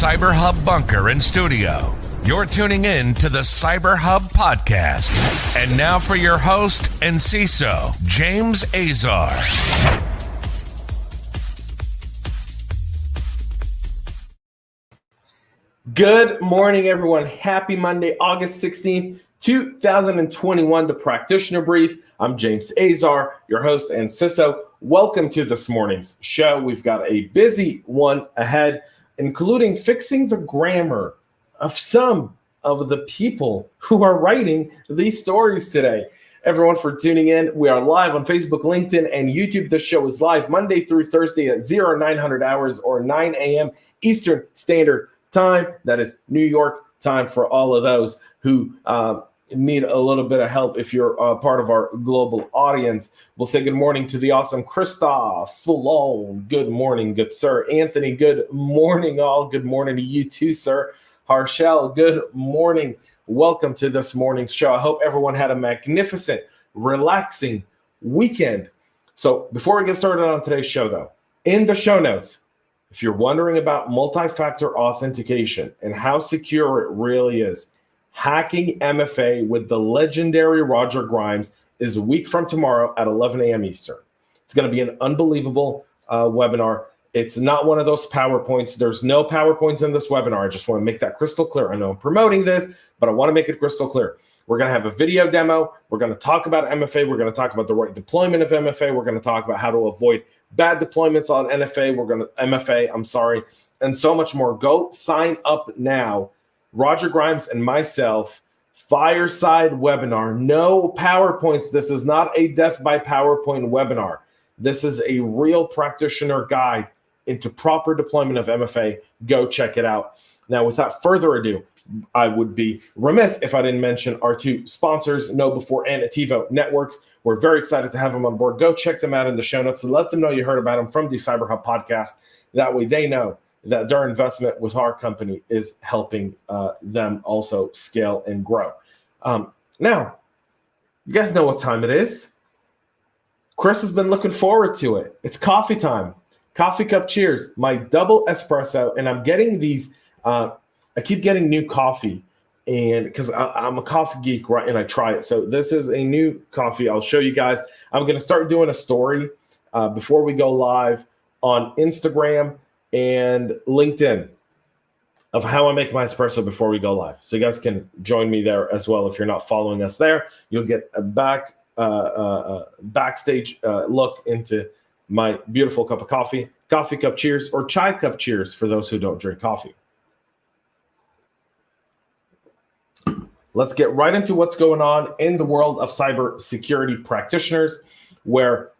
CyberHub bunker and studio, you're tuning in to the CyberHub podcast. And now for your host and CISO, James Azar. Good morning, everyone. Happy Monday, August 16th, 2021, the Practitioner Brief. I'm James Azar, your host and CISO. Welcome to this morning's show. We've got a busy one ahead, including fixing the grammar of some of the people who are writing these stories today. Everyone for tuning in. We are live on Facebook, LinkedIn, and YouTube. This show is live Monday through Thursday at 0900 hours or 9 a.m. Eastern Standard Time. That is New York time for all of those who need a little bit of help. If you're part of our global audience, we'll say good morning to the awesome Christoph Foulon. Good morning, good sir. Anthony, good morning, all. Good morning to you too, sir. Harshel, good morning. Welcome to this morning's show. I hope everyone had a magnificent, relaxing weekend. So before we get started on today's show, though, in the show notes, if you're wondering about multi-factor authentication and how secure it really is, hacking MFA with the legendary Roger Grimes is a week from tomorrow at 11 a.m. Eastern. It's going to be an unbelievable webinar. It's not one of those PowerPoints. There's no PowerPoints in this webinar. I just want to make that crystal clear. I know I'm promoting this, but I want to make it crystal clear. We're going to have a video demo. We're going to talk about MFA. We're going to talk about the right deployment of MFA. We're going to talk about how to avoid bad deployments on MFA, and so much more. Go sign up now. Roger Grimes and myself, fireside webinar, no PowerPoints. This is not a death by PowerPoint webinar. This is a real practitioner guide into proper deployment of MFA. Go check it out. Now, without further ado, I would be remiss if I didn't mention our two sponsors, KnowBe4 and Ativo Networks. We're very excited to have them on board. Go check them out in the show notes and let them know you heard about them from the CyberHub podcast. That way they know that their investment with our company is helping them also scale and grow. Now, you guys know what time it is. Chris has been looking forward to it. It's coffee time. Coffee cup cheers. My double espresso, and I'm getting these. I keep getting new coffee, and because I'm a coffee geek, right? And I try it. So this is a new coffee. I'll show you guys. I'm going to start doing a story before we go live on Instagram and LinkedIn of how I make my espresso before we go live. So you guys can join me there as well. If you're not following us there, you'll get a backstage look into my beautiful cup of coffee cup cheers, or chai cup cheers for those who don't drink coffee. Let's get right into what's going on in the world of cybersecurity practitioners, where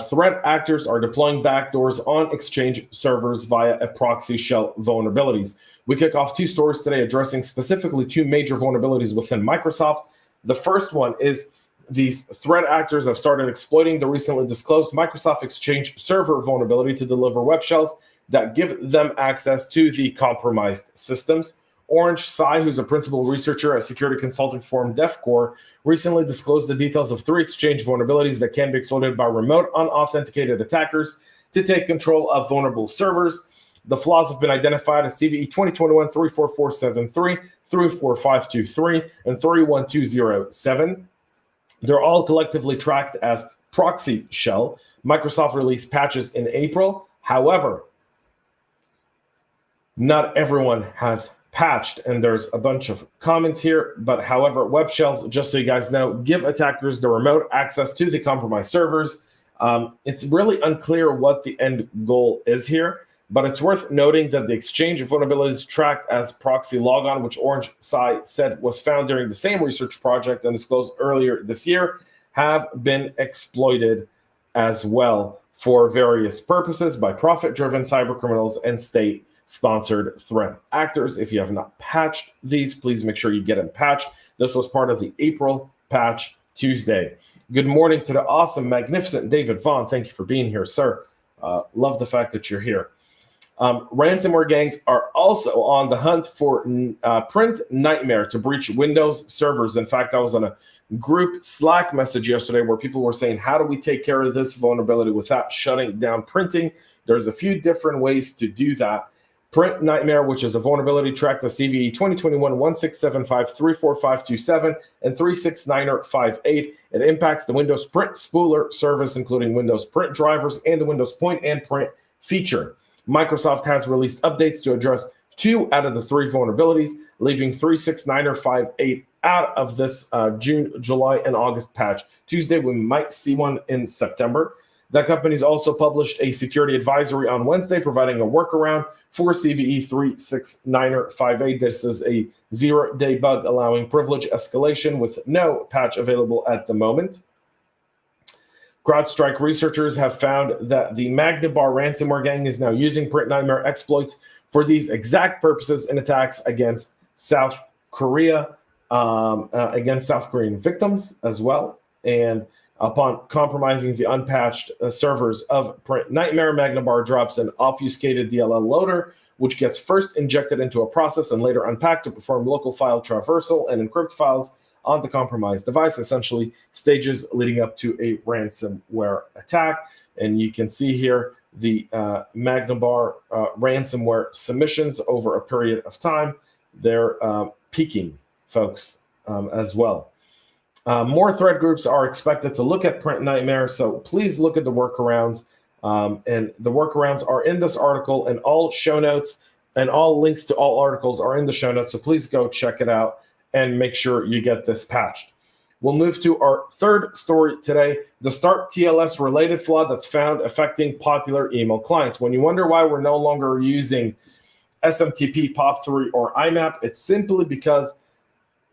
threat actors are deploying backdoors on Exchange servers via a ProxyShell vulnerabilities. We kick off two stories today addressing specifically two major vulnerabilities within Microsoft. The first one is these threat actors have started exploiting the recently disclosed Microsoft Exchange server vulnerability to deliver web shells that give them access to the compromised systems. Orange Tsai, who's a principal researcher at security consulting firm DEFCOR, recently disclosed the details of 3 Exchange vulnerabilities that can be exploited by remote unauthenticated attackers to take control of vulnerable servers. The flaws have been identified as CVE 2021-34473, 34523, and 31207. They're all collectively tracked as ProxyShell. Microsoft released patches in April. However, not everyone has patched, and there's a bunch of comments here. But however, web shells, just so you guys know, give attackers the remote access to the compromised servers. It's really unclear what the end goal is here, but it's worth noting that the Exchange vulnerabilities tracked as proxy logon, which Orange Tsai said was found during the same research project and disclosed earlier this year, have been exploited as well for various purposes by profit-driven cybercriminals and state-sponsored threat actors. If you have not patched these, please make sure you get them patched. This was part of the April Patch Tuesday. Good morning to the awesome, magnificent David Vaughn. Thank you for being here, sir. Love the fact that you're here. Ransomware gangs are also on the hunt for PrintNightmare to breach Windows servers. In fact, I was on a group Slack message yesterday where people were saying, how do we take care of this vulnerability without shutting down printing? There's a few different ways to do that. PrintNightmare, which is a vulnerability tracked to CVE 2021-1675-34527 and 369er58. It impacts the Windows Print Spooler service, including Windows Print drivers and the Windows Point and Print feature. Microsoft has released updates to address 2 out of the 3 vulnerabilities, leaving 369er58 out of this June, July, and August patch. Tuesday, we might see one in September. The company's also published a security advisory on Wednesday, providing a workaround for CVE 369er58. This is a 0-day bug allowing privilege escalation with no patch available at the moment. CrowdStrike researchers have found that the Magnabar ransomware gang is now using PrintNightmare exploits for these exact purposes in attacks against South Korea, against South Korean victims as well. And upon compromising the unpatched servers of PrintNightmare, Magnabar drops an obfuscated DLL loader, which gets first injected into a process and later unpacked to perform local file traversal and encrypt files on the compromised device, essentially stages leading up to a ransomware attack. And you can see here the Magnabar ransomware submissions over a period of time. They're peaking, folks, as well. More threat groups are expected to look at PrintNightmare, so please look at the workarounds. And the workarounds are in this article, and all show notes and all links to all articles are in the show notes. So please go check it out and make sure you get this patched. We'll move to our third story today, the Start TLS related flaw that's found affecting popular email clients. When you wonder why we're no longer using SMTP, POP3, or IMAP, it's simply because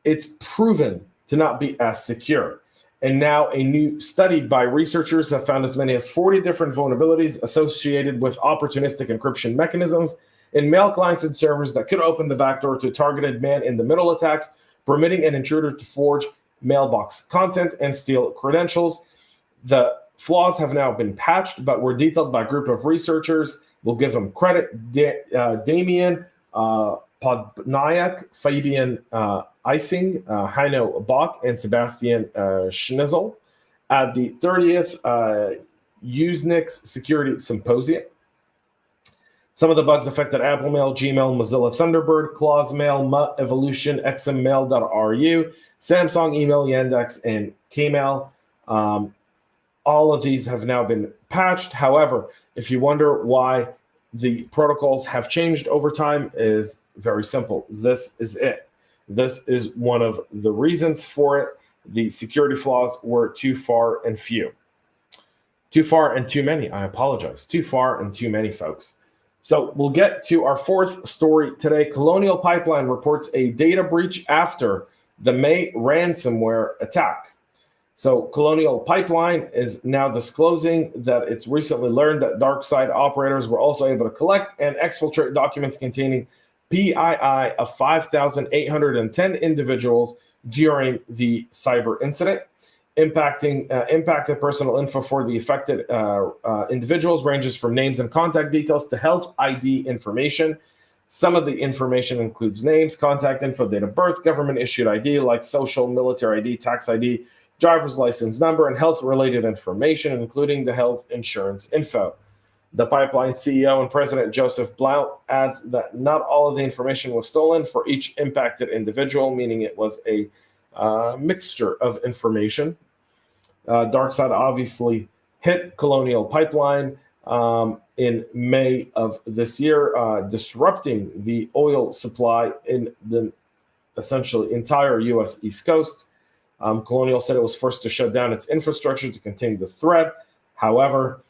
it's proven to not be as secure. And now a new study by researchers have found as many as 40 different vulnerabilities associated with opportunistic encryption mechanisms in mail clients and servers that could open the backdoor to targeted man-in-the-middle attacks, permitting an intruder to forge mailbox content and steal credentials. The flaws have now been patched, but were detailed by a group of researchers. We'll give them credit. Damian Podnayak, Fabian Ising, Heino Bach, and Sebastian Schnitzel at the 30th Usenix Security Symposium. Some of the bugs affected Apple Mail, Gmail, Mozilla Thunderbird, Claus Mail, Mutt, Evolution, XMmail.ru, Samsung Email, Yandex, and Kmail. All of these have now been patched. However, if you wonder why the protocols have changed over time, is very simple. This is it. This is one of the reasons for it. The security flaws were too far and few. Too far and too many. I apologize. Too far and too many, folks. So we'll get to our fourth story today. Colonial Pipeline reports a data breach after the May ransomware attack. So Colonial Pipeline is now disclosing that it's recently learned that dark side operators were also able to collect and exfiltrate documents containing PII of 5,810 individuals during the cyber incident. Impacted personal info for the affected individuals ranges from names and contact details to health ID information. Some of the information includes names, contact info, date of birth, government issued ID like social, military ID, tax ID, driver's license number, and health-related information, including the health insurance info. The pipeline CEO and president, Joseph Blount, adds that not all of the information was stolen for each impacted individual, meaning it was a mixture of information. DarkSide obviously hit Colonial Pipeline in May of this year, disrupting the oil supply in the essentially entire U.S. East Coast. Colonial said it was forced to shut down its infrastructure to contain the threat. However,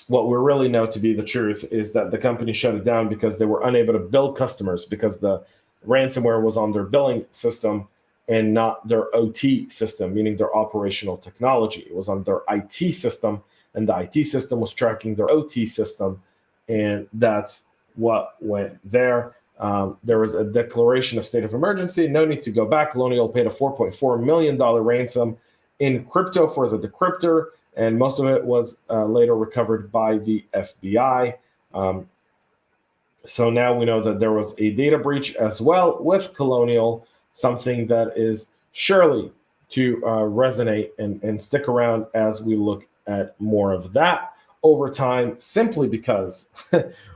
what we really know to be the truth is that the company shut it down because they were unable to bill customers because the ransomware was on their billing system and not their OT system, meaning their operational technology. It was on their IT system, and the IT system was tracking their OT system, and that's what went there. There was a declaration of state of emergency. No need to go back. Colonial paid a $4.4 million ransom in crypto for the decryptor, and most of it was later recovered by the FBI. So now we know that there was a data breach as well with Colonial, something that is surely to resonate and stick around as we look at more of that. over time, simply because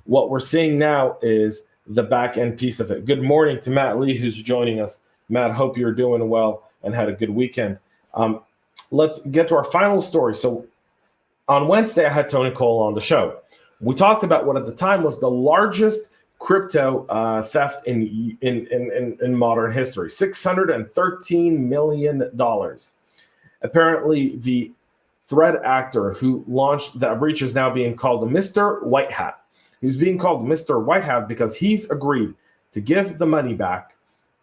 what we're seeing now is the back end piece of it. Good morning to Matt Lee, who's joining us. Matt, hope you're doing well and had a good weekend. Let's get to our final story. So on Wednesday, I had Tony Cole on the show. We talked about what at the time was the largest crypto theft in modern history, $613 million. Apparently, the threat actor who launched that breach is now being called Mr. White Hat. He's being called Mr. White Hat because he's agreed to give the money back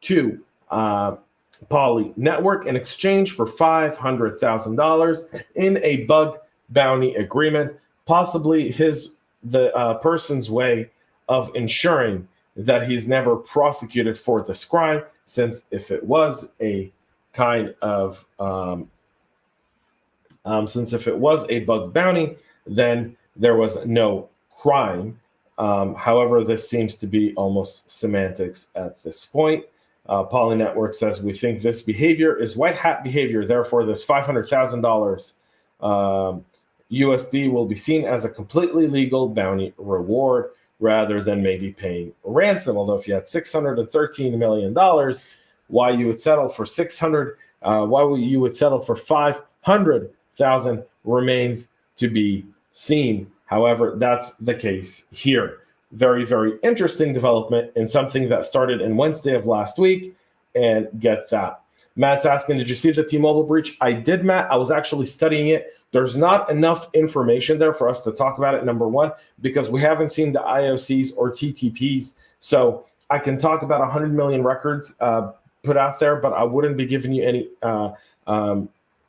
to Poly Network in exchange for $500,000 in a bug bounty agreement, possibly the person's way of ensuring that he's never prosecuted for this crime, since if it was a kind of since if it was a bug bounty, then there was no crime. However, this seems to be almost semantics at this point. Poly Network says, we think this behavior is white hat behavior. Therefore, this $500,000 USD will be seen as a completely legal bounty reward rather than maybe paying ransom. Although if you had $613 million, why you would settle for you would settle for 500,000 remains to be seen. However, that's the case here. Very, very interesting development and something that started in Wednesday of last week. And get that. Matt's asking, did you see the T-Mobile breach? I did, Matt. I was actually studying it. There's not enough information there for us to talk about it, number one, because we haven't seen the IOCs or TTPs. So I can talk about 100 million records put out there, but I wouldn't be giving you any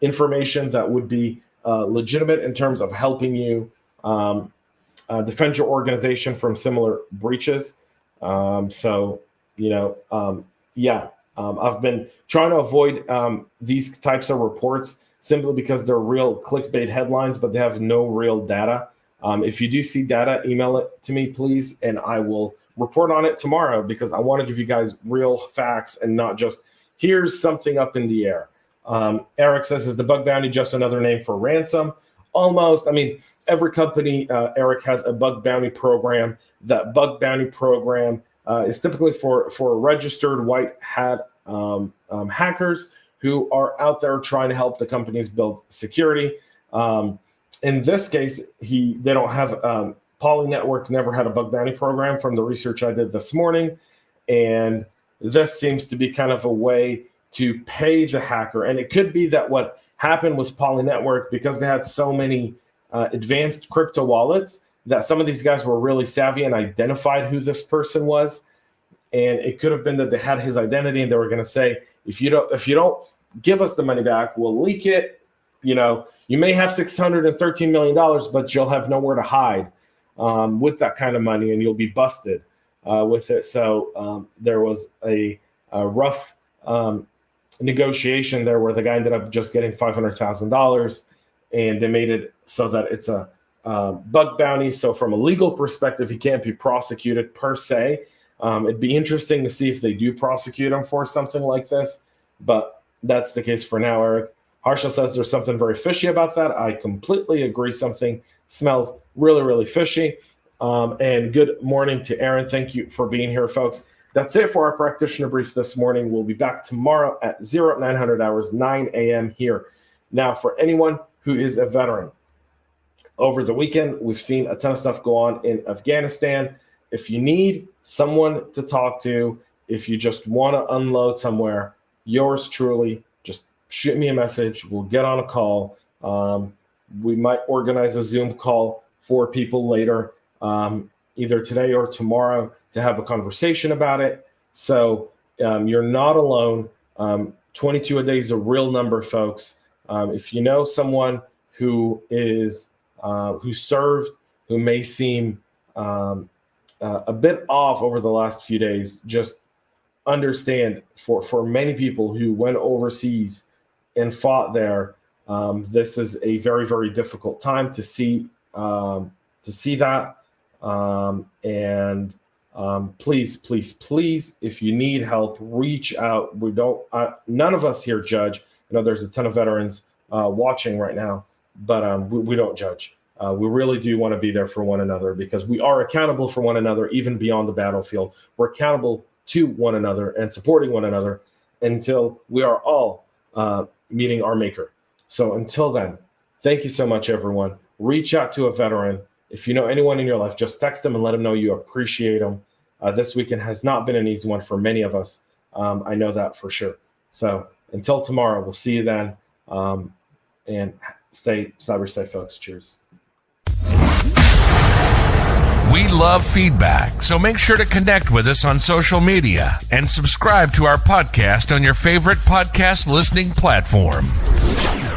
information that would be legitimate in terms of helping you defend your organization from similar breaches. I've been trying to avoid these types of reports simply because they're real clickbait headlines, but they have no real data. If you do see data, email it to me, please, and I will report on it tomorrow, because I want to give you guys real facts and not just here's something up in the air. Eric says, is the bug bounty just another name for ransom? Almost. I mean, every company, Eric, has a bug bounty program. That bug bounty program is typically for registered white hat hackers who are out there trying to help the companies build security. In this case, they don't have Poly Network never had a bug bounty program from the research I did this morning, and this seems to be kind of a way to pay the hacker. And it could be that what happened with Poly Network, because they had so many advanced crypto wallets, that some of these guys were really savvy and identified who this person was. And it could have been that they had his identity and they were going to say, if you don't give us the money back, we'll leak it. You may have $613 million, but you'll have nowhere to hide with that kind of money, and you'll be busted with it. So there was a rough negotiation there where the guy ended up just getting $500,000, and they made it so that it's a bug bounty. So from a legal perspective, he can't be prosecuted per se. It'd be interesting to see if they do prosecute him for something like this, but that's the case for now, Eric. Harsha says there's something very fishy about that. I completely agree. Something smells really, really fishy. And good morning to Aaron. Thank you for being here, folks. That's it for our practitioner brief this morning. We'll be back tomorrow at 0900 hours, 9 a.m. here. Now, for anyone who is a veteran, over the weekend, we've seen a ton of stuff go on in Afghanistan. If you need someone to talk to, if you just want to unload somewhere, yours truly, just shoot me a message. We'll get on a call. We might organize a Zoom call for people later, either today or tomorrow, to have a conversation about it. So you're not alone. 22 a day is a real number, folks. If you know someone who served, who may seem a bit off over the last few days, just understand for many people who went overseas and fought there, this is a very, very difficult time to see that. Please, please, please, if you need help, reach out. We don't. None of us here judge. I know there's a ton of veterans watching right now, but we don't judge. We really do want to be there for one another because we are accountable for one another, even beyond the battlefield. We're accountable to one another and supporting one another until we are all meeting our maker. So until then, thank you so much, everyone. Reach out to a veteran. If you know anyone in your life, just text them and let them know you appreciate them. This weekend has not been an easy one for many of us. I know that for sure. So until tomorrow, we'll see you then. And stay cyber safe, folks. Cheers. We love feedback, so make sure to connect with us on social media and subscribe to our podcast on your favorite podcast listening platform.